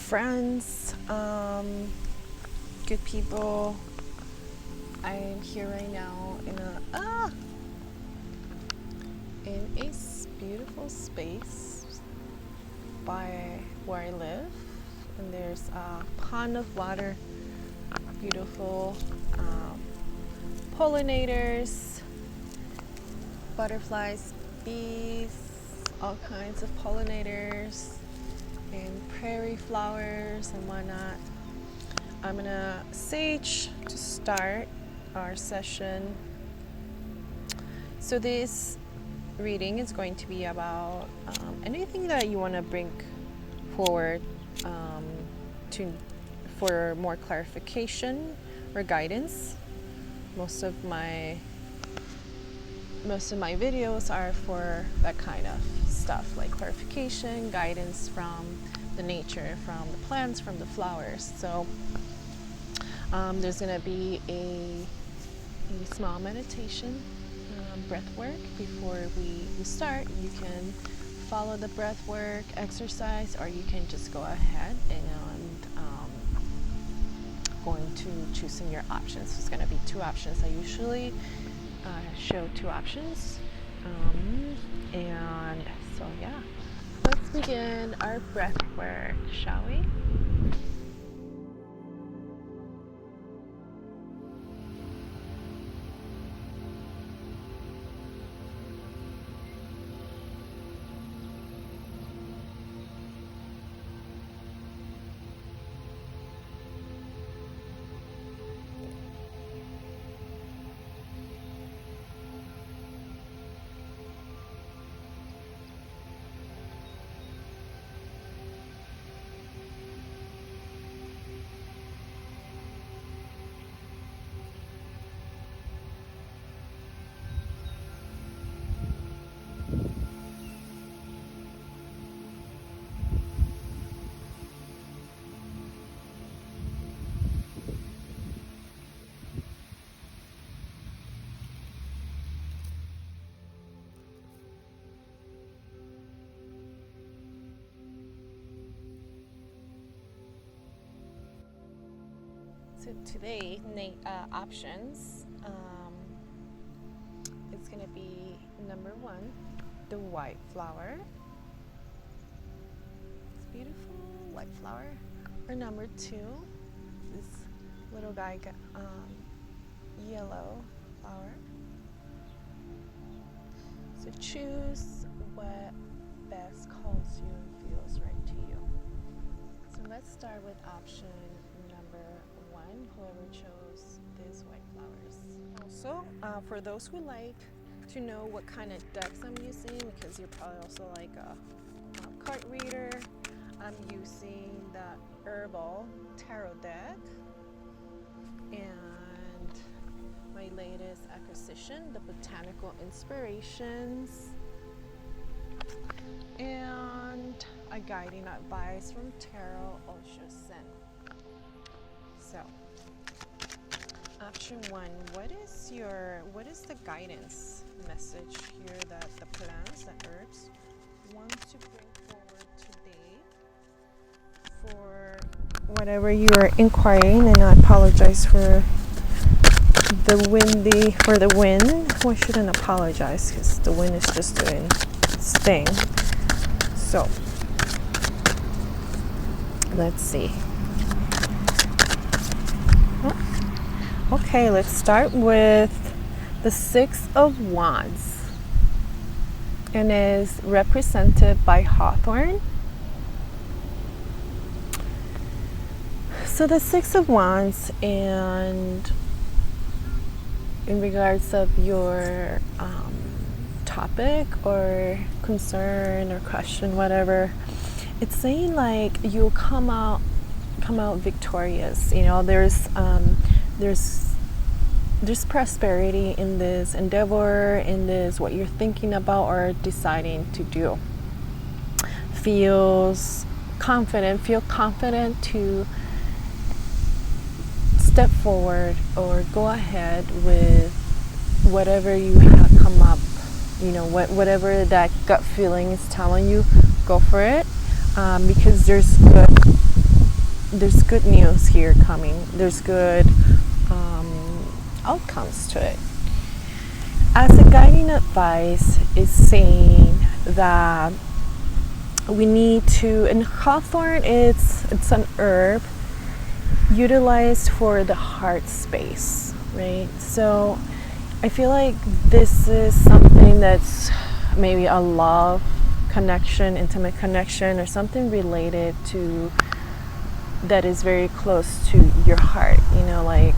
friends, good people. I am here right now in a beautiful space by where I live, and there's a pond of water, beautiful pollinators, butterflies, bees, all kinds of pollinators, and prairie flowers and whatnot. I'm gonna sage to start our session. So this reading is going to be about anything that you want to bring forward for more clarification or guidance. Most of my videos are for that kind of stuff, like clarification, guidance from the nature, from the plants, from the flowers. So there's going to be a small meditation, breath work before we start. You can follow the breath work exercise, or you can just go ahead and going to choosing your options. There's going to be two options. I usually show two options, and so yeah, let's begin our breath work, shall we? So today, options, it's going to be number 1, the white flower. It's beautiful white flower. Or number 2, this little guy, yellow flower. So choose what best calls you and feels right to you. So let's start with option number 1, whoever chose these white flowers. Also, for those who like to know what kind of decks I'm using, because you're probably also like a card reader, I'm using the Herbal Tarot deck and my latest acquisition, the Botanical Inspirations, and a guiding advice from Tarot Osho Zen. So, option 1, what is the guidance message here that the plants, the herbs, want to bring forward today for whatever you are inquiring? And I apologize for the wind. Well, I shouldn't apologize because the wind is just doing its thing. So, let's see. Okay, let's start with the 6 of Wands, and is represented by Hawthorn. So the 6 of Wands, and in regards of your topic or concern or question, whatever, it's saying like you'll come out victorious. You know, there's prosperity in this endeavor, in this what you're thinking about or deciding to do. Feel confident to step forward or go ahead with whatever you have come up, you know, whatever that gut feeling is telling you, go for it, because there's good there's good news here coming. There's good outcomes to it. As a guiding advice is saying that we need to, and hawthorn it's an herb utilized for the heart space, right? So I feel like this is something that's maybe a love connection, intimate connection, or something related to that is very close to your heart, you know, like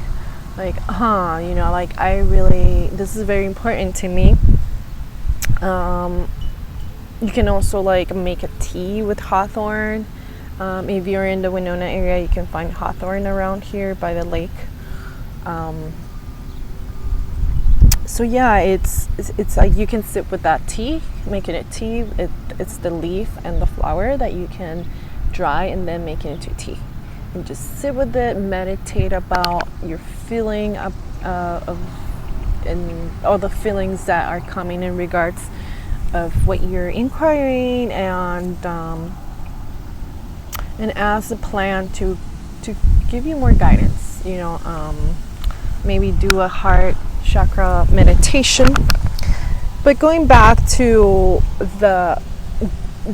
you know, like I really, this is very important to me. You can also like make a tea with hawthorn. If you're in the Winona area, you can find hawthorn around here by the lake. So yeah, it's like you can sip with that tea, making it tea. It's the leaf and the flower that you can dry and then make it into tea. And just sit with it, meditate about your feeling of and all the feelings that are coming in regards of what you're inquiring, and ask the plan to give you more guidance. You know, maybe do a heart chakra meditation. But going back to the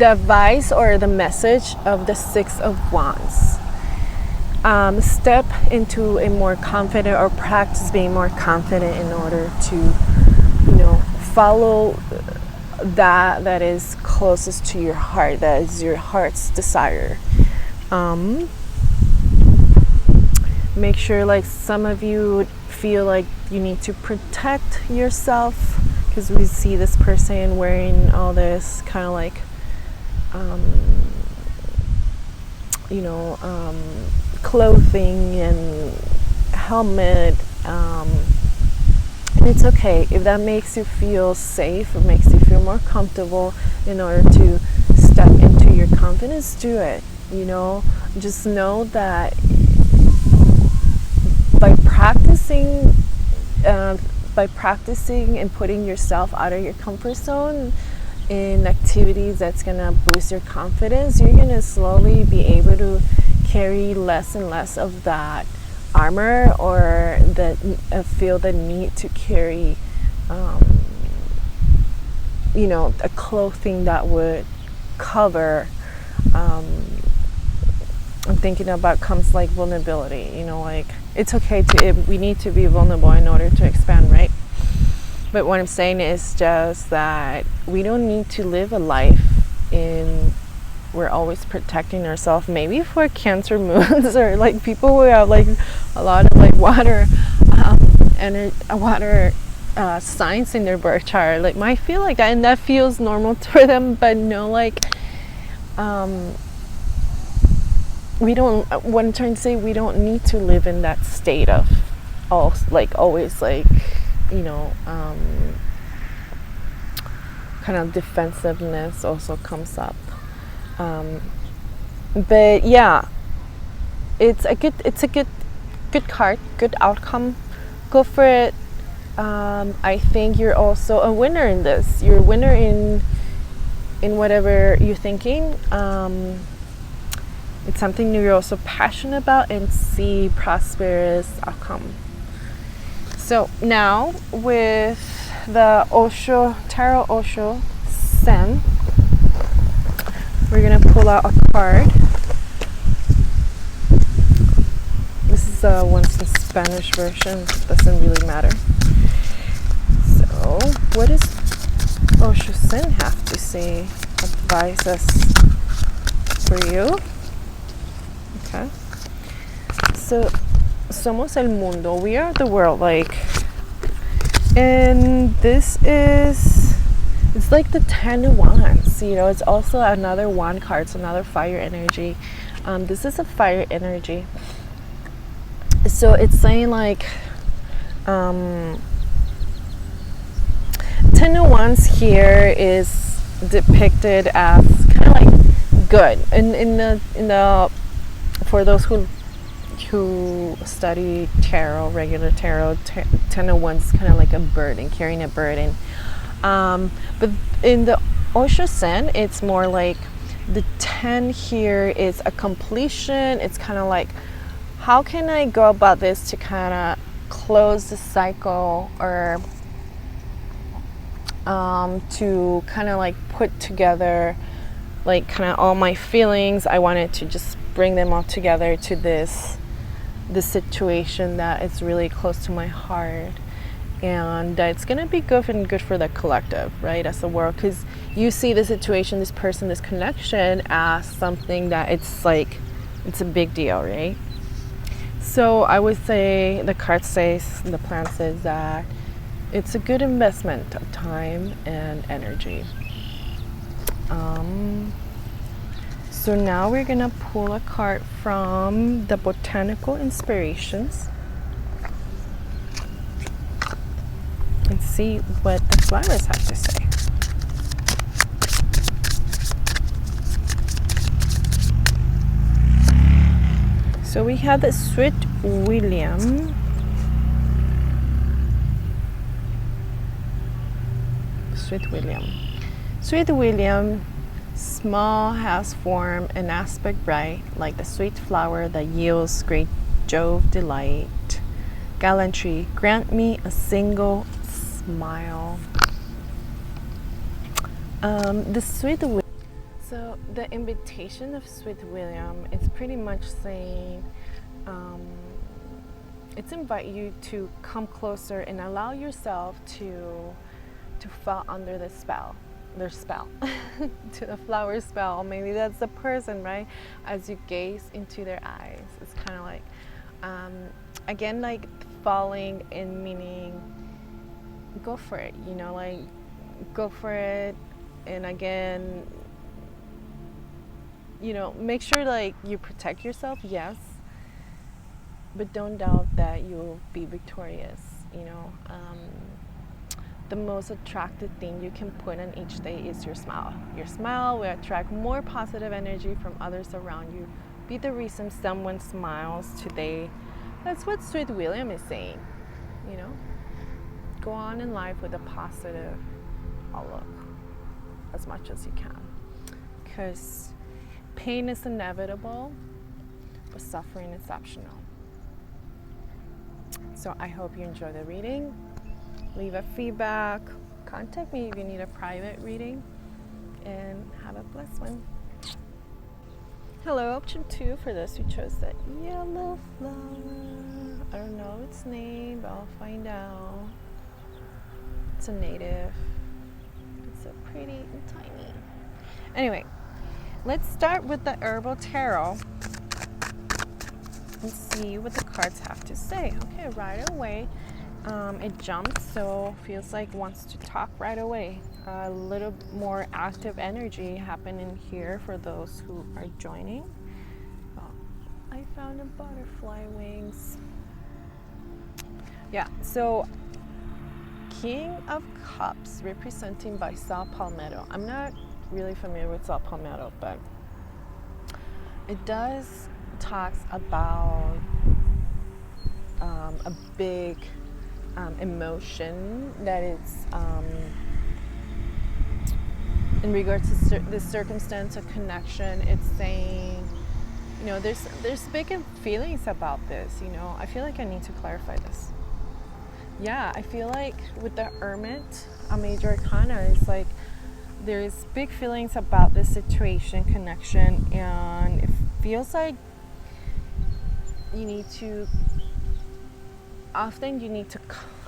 advice or the message of the Six of Wands. Step into a more confident, or practice being more confident in order to, you know, follow that is closest to your heart, that is your heart's desire. Make sure, like, some of you feel like you need to protect yourself, because we see this person wearing all this kind of like clothing and helmet, and it's okay if that makes you feel safe or makes you feel more comfortable in order to step into your confidence. Do it. You know, just know that by practicing and putting yourself out of your comfort zone in activities that's gonna boost your confidence, you're gonna slowly be able to carry less and less of that armor, or feel the need to carry a clothing that would cover. I'm thinking about comes like vulnerability, you know, like it's okay we need to be vulnerable in order to expand, right? But what I'm saying is just that we don't need to live a life we're always protecting ourselves, maybe for Cancer moons or like people who have like a lot of like water signs in their birth chart, like might feel like that, and that feels normal for them. But no, like we don't, what I'm trying to say, we don't need to live in that state of always like, you know, kind of defensiveness also comes up. But yeah, it's a good card, good outcome. Go for it. I think you're also a winner in this. You're a winner in whatever you're thinking. It's something you're also passionate about and see prosperous outcome. So now with the Tarot Osho Sen, we're gonna pull out a card. This is one's the Spanish version, doesn't really matter. So what does Osho Sen have to say, advise us for you? Okay. So somos el mundo, we are the world, like, and this is, it's like the 10 of Wands, you know, it's also another wand card, it's another fire energy. This is a fire energy. So it's saying like 10 of Wands here is depicted as kind of like good. In the for those who study tarot, regular tarot, 10 of Wands is kind of like a burden, carrying a burden. But in the Osho Sen, it's more like the 10 here is a completion. It's kind of like, how can I go about this to kind of close the cycle, or to kind of like put together like kind of all my feelings. I wanted to just bring them all together to this situation that is really close to my heart, and it's gonna be good and good for the collective, right, as the world, because you see the situation, this person, this connection as something that it's like, it's a big deal, right? So I would say the card says, the plan says that it's a good investment of time and energy. So now we're gonna pull a card from the Botanical Inspirations and see what the flowers have to say. So we have the Sweet William. Sweet William, small, has form and aspect bright, like the sweet flower that yields great Jove delight. Gallantry, grant me a single smile. The Sweet William. So the invitation of Sweet William is pretty much saying, it's invite you to come closer and allow yourself to fall under the spell, their spell, to the flower spell. Maybe that's the person, right? As you gaze into their eyes, it's kind of like, again, like falling in meaning, go for it, you know, like go for it. And again, you know, make sure like you protect yourself, yes, but don't doubt that you'll be victorious, you know. The most attractive thing you can put on each day is your smile. Your smile will attract more positive energy from others around you. Be the reason someone smiles today. That's what Sweet William is saying, you know. Go on in life with a positive outlook as much as you can, because pain is inevitable, but suffering is optional. So I hope you enjoy the reading. Leave a feedback. Contact me if you need a private reading. And have a blessed one. Hello, option 2 for those who chose that yellow flower. I don't know its name, but I'll find out. It's a native. It's so pretty and tiny. Anyway, let's start with the Herbal Tarot and see what the cards have to say. Okay, right away. It jumps, so feels like wants to talk right away. A little more active energy happening here for those who are joining. Oh, I found a butterfly wings. Yeah, so King of Cups representing by Sao Palmetto. I'm not really familiar with Sao Palmetto, but it does talks about a big emotion that is in regards to the circumstance of connection. It's saying, you know, there's big feelings about this, you know. I feel like I need to clarify this. Yeah, I feel like with the Hermit, a major arcana, is like there's big feelings about this situation, connection, and it feels like you need to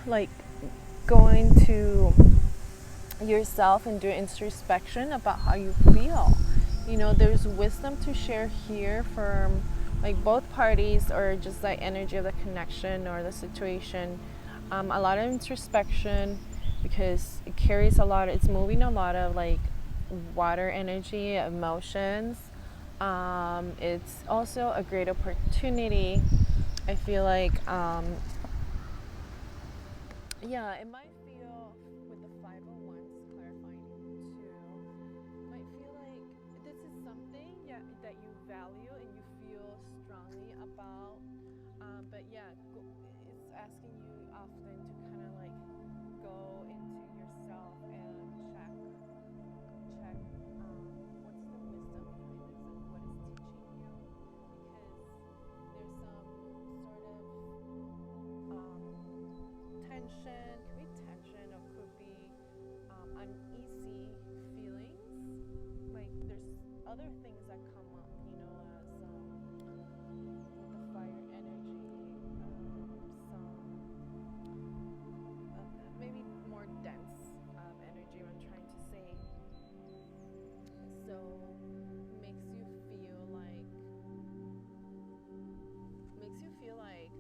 like go into yourself and do introspection about how you feel. You know, there's wisdom to share here from like both parties, or just like energy of the connection or the situation. A lot of introspection, because it carries a lot, it's moving a lot of like water energy, emotions. It's also a great opportunity. I feel like yeah, it might feel with the 501s clarifying too, might feel like this is something, yeah, that you value and you feel strongly about. But yeah, it's asking you often to kind of like go into yourself and check what's the wisdom behind this tension, or could be uneasy feelings. Like there's other things that come up, as with the fire energy, some maybe more dense energy. I'm trying to say. So makes you feel like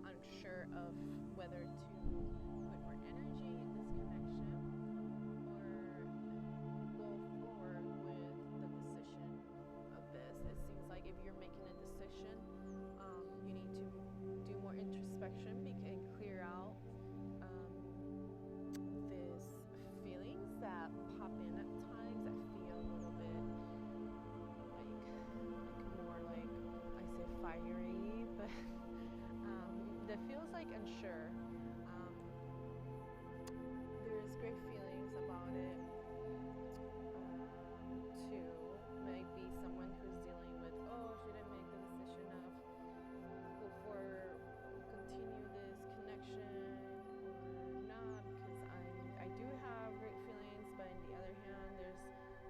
unsure of whether to put more energy in this connection or go forward with the decision of this. It seems like if you're making a decision, you need to do more introspection and clear out these feelings that pop in at times that feel a little bit more like, I say fiery, but that feels like unsure. There's great feelings about it too. Might be someone who's dealing with, should I make the decision of go for continue this connection or not? Because I do have great feelings, but on the other hand, there's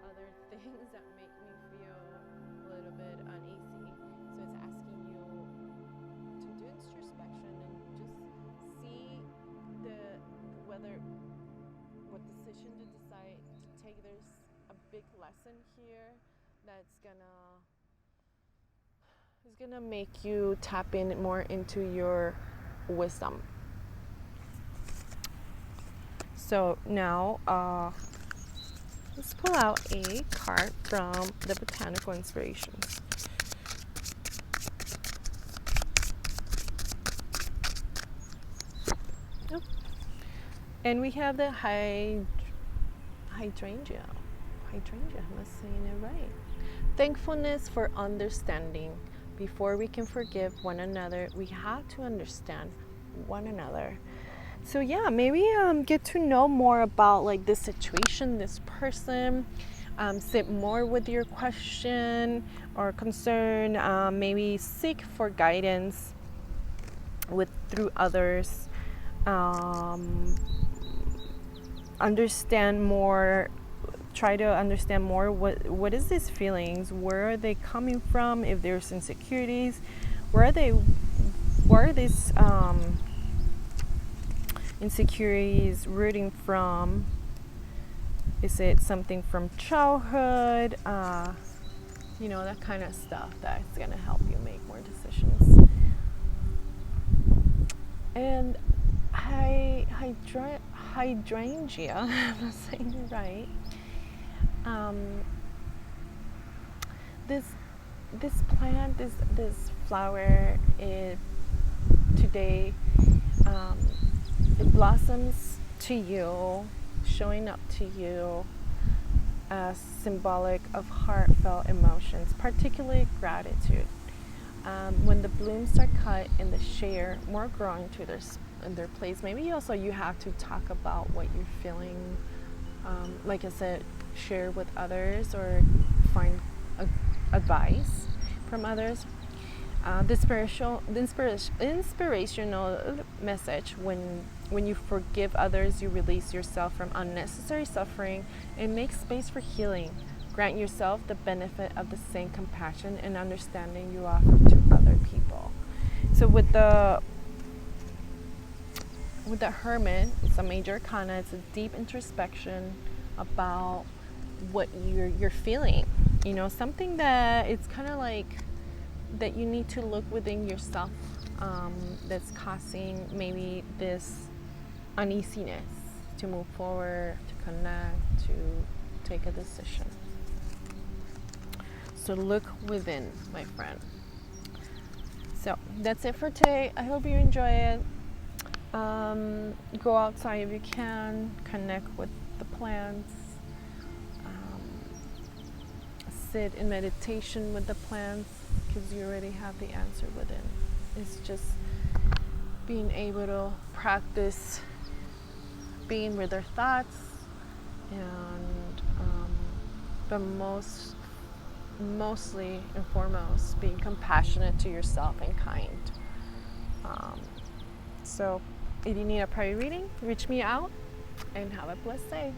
other things that make me feel a little bit uneasy. So it's asking you to do introspection and just see whether what decision to decide to take. There's a big lesson here that's gonna make you tap in more into your wisdom. So now let's pull out a card from the Botanical Inspirations. And we have the hydrangea. Am I saying it right? Thankfulness for understanding. Before we can forgive one another, we have to understand one another. So yeah, maybe get to know more about like this situation, this person. Sit more with your question or concern. Maybe seek for guidance through others. Understand more. Try to understand more what is these feelings, where are they coming from, if there's insecurities, where are these insecurities rooting from? Is it something from childhood? That kind of stuff that's gonna help you make more decisions. And hydrangea, I'm not saying it right. This plant, this flower, today it blossoms to you, showing up to you as symbolic of heartfelt emotions, particularly gratitude. When the blooms are cut and the share more growing to their place, maybe also you have to talk about what you're feeling. Like I said, share with others or find advice from others. The inspirational message: when you forgive others, you release yourself from unnecessary suffering and make space for healing. Grant yourself the benefit of the same compassion and understanding you offer to other people. So with the Hermit, it's a major arcana. It's a deep introspection about what you're feeling. Something that it's kind of like that you need to look within yourself, that's causing maybe this uneasiness to move forward, to connect, to take a decision. So look within, my friend. So that's it for today. I hope you enjoy it. Go outside if you can, connect with the plants, sit in meditation with the plants, because you already have the answer within. It's just being able to practice being with their thoughts, and but mostly and foremost, being compassionate to yourself and kind. So If you need a private reading, reach me out and have a blessed day.